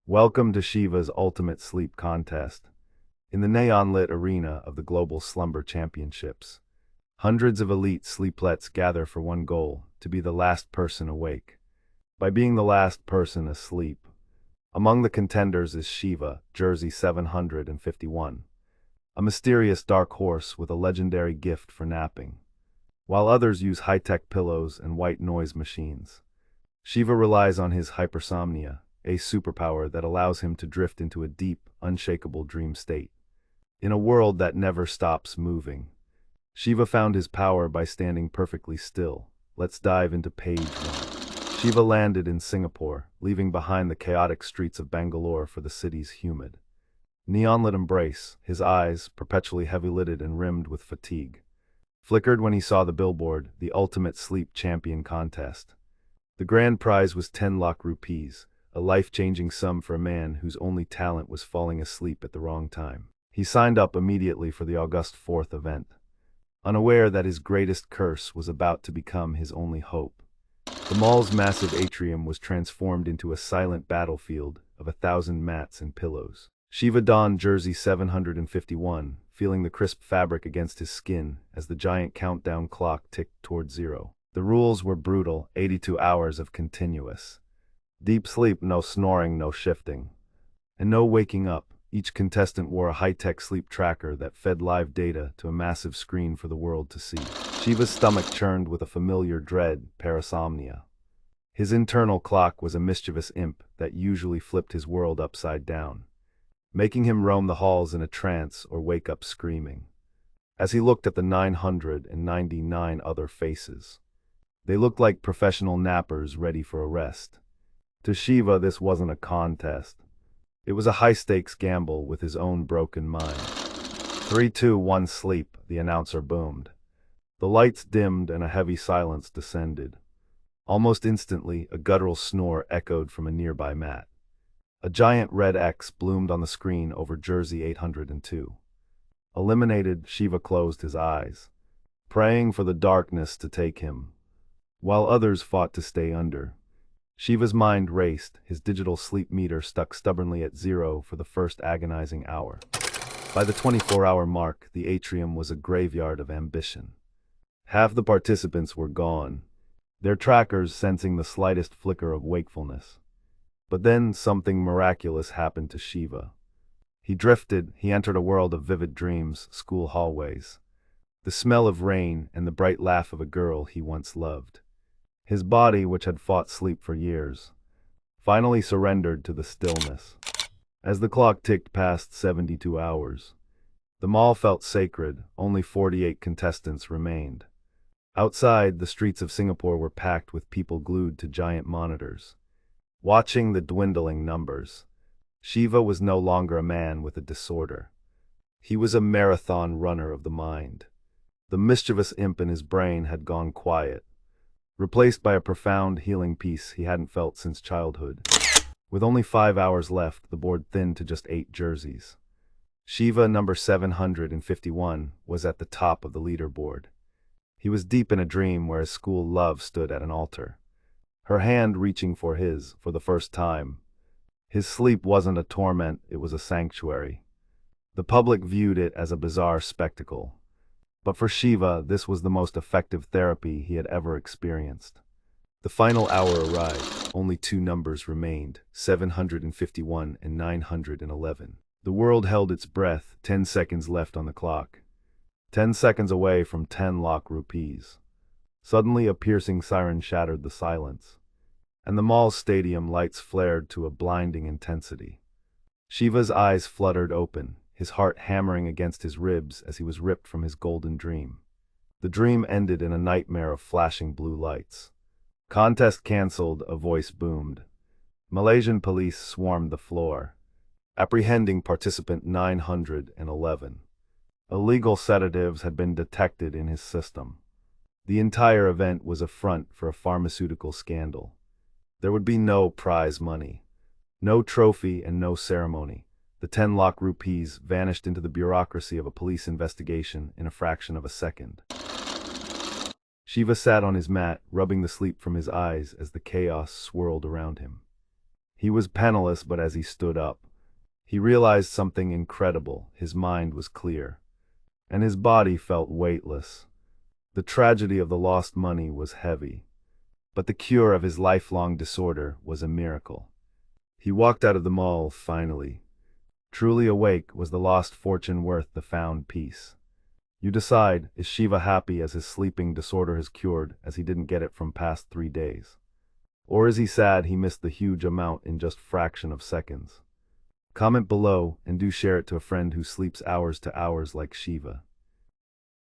Welcome to Shiva's ultimate sleep contest. In the neon-lit arena of the Global Slumber Championships, hundreds of elite sleeplets gather for one goal: to be the last person awake. By being the last person asleep, among the contenders is Shiva, jersey 751, a mysterious dark horse with a legendary gift for napping. While others use high-tech pillows and white noise machines, Shiva relies on his hypersomnia, a superpower that allows him to drift into a deep, unshakable dream state. In a world that never stops moving, Shiva found his power by standing perfectly still. Let's dive into page 1. Shiva landed in Singapore, leaving behind the chaotic streets of Bangalore for the city's humid, neon-lit embrace. His eyes, perpetually heavy-lidded and rimmed with fatigue, flickered when he saw the billboard, the Ultimate Sleep Champion Contest. The grand prize was 10 lakh rupees, a life-changing sum for a man whose only talent was falling asleep at the wrong time. He signed up immediately for the August 4th event, unaware that his greatest curse was about to become his only hope. The mall's massive atrium was transformed into a silent battlefield of 1,000 mats and pillows. Shiva donned jersey 751, feeling the crisp fabric against his skin as the giant countdown clock ticked toward zero. The rules were brutal: 82 hours of continuous deep sleep, no snoring, no shifting, and no waking up. Each contestant wore a high-tech sleep tracker that fed live data to a massive screen for the world to see. Shiva's stomach churned with a familiar dread: parasomnia. His internal clock was a mischievous imp that usually flipped his world upside down, making him roam the halls in a trance or wake up screaming. As he looked at the 999 other faces, they looked like professional nappers ready for a rest. To Shiva, this wasn't a contest. It was a high-stakes gamble with his own broken mind. 3, 2, 1, sleep, the announcer boomed. The lights dimmed and a heavy silence descended. Almost instantly, a guttural snore echoed from a nearby mat. A giant red X bloomed on the screen over jersey 802. Eliminated, Shiva closed his eyes, praying for the darkness to take him, while others fought to stay under. Shiva's mind raced, his digital sleep meter stuck stubbornly at zero for the first agonizing hour. By the 24-hour mark, the atrium was a graveyard of ambition. Half the participants were gone, their trackers sensing the slightest flicker of wakefulness. But then something miraculous happened to Shiva. He drifted, he entered a world of vivid dreams, school hallways, the smell of rain, and the bright laugh of a girl he once loved. His body, which had fought sleep for years, finally surrendered to the stillness. As the clock ticked past 72 hours, the mall felt sacred. Only 48 contestants remained. Outside, the streets of Singapore were packed with people glued to giant monitors, watching the dwindling numbers. Shiva was no longer a man with a disorder. He was a marathon runner of the mind. The mischievous imp in his brain had gone quiet, replaced by a profound, healing peace he hadn't felt since childhood. With only 5 hours left, the board thinned to just 8 jerseys. Shiva, number 751, was at the top of the leaderboard. He was deep in a dream where his school love stood at an altar, her hand reaching for his for the first time. His sleep wasn't a torment, it was a sanctuary. The public viewed it as a bizarre spectacle, but for Shiva, this was the most effective therapy he had ever experienced. The final hour arrived. Only 2 numbers remained: 751 and 911. The world held its breath. 10 seconds left on the clock. 10 seconds away from 10 lakh rupees. Suddenly, a piercing siren shattered the silence, and the mall's stadium lights flared to a blinding intensity. Shiva's eyes fluttered open, his heart hammering against his ribs as he was ripped from his golden dream. The dream ended in a nightmare of flashing blue lights. Contest cancelled, a voice boomed. Malaysian police swarmed the floor, apprehending participant 911. Illegal sedatives had been detected in his system. The entire event was a front for a pharmaceutical scandal. There would be no prize money, no trophy, and no ceremony. The 10 lakh rupees vanished into the bureaucracy of a police investigation in a fraction of a second. Shiva sat on his mat, rubbing the sleep from his eyes as the chaos swirled around him. He was penniless, but as he stood up, he realized something incredible. His mind was clear, and his body felt weightless. The tragedy of the lost money was heavy, but the cure of his lifelong disorder was a miracle. He walked out of the mall finally. Truly awake, was the lost fortune worth the found peace? You decide, is Shiva happy as his sleeping disorder has cured, as he didn't get it from past 3 days? Or is he sad he missed the huge amount in just fraction of seconds? Comment below and do share it to a friend who sleeps hours to hours like Shiva.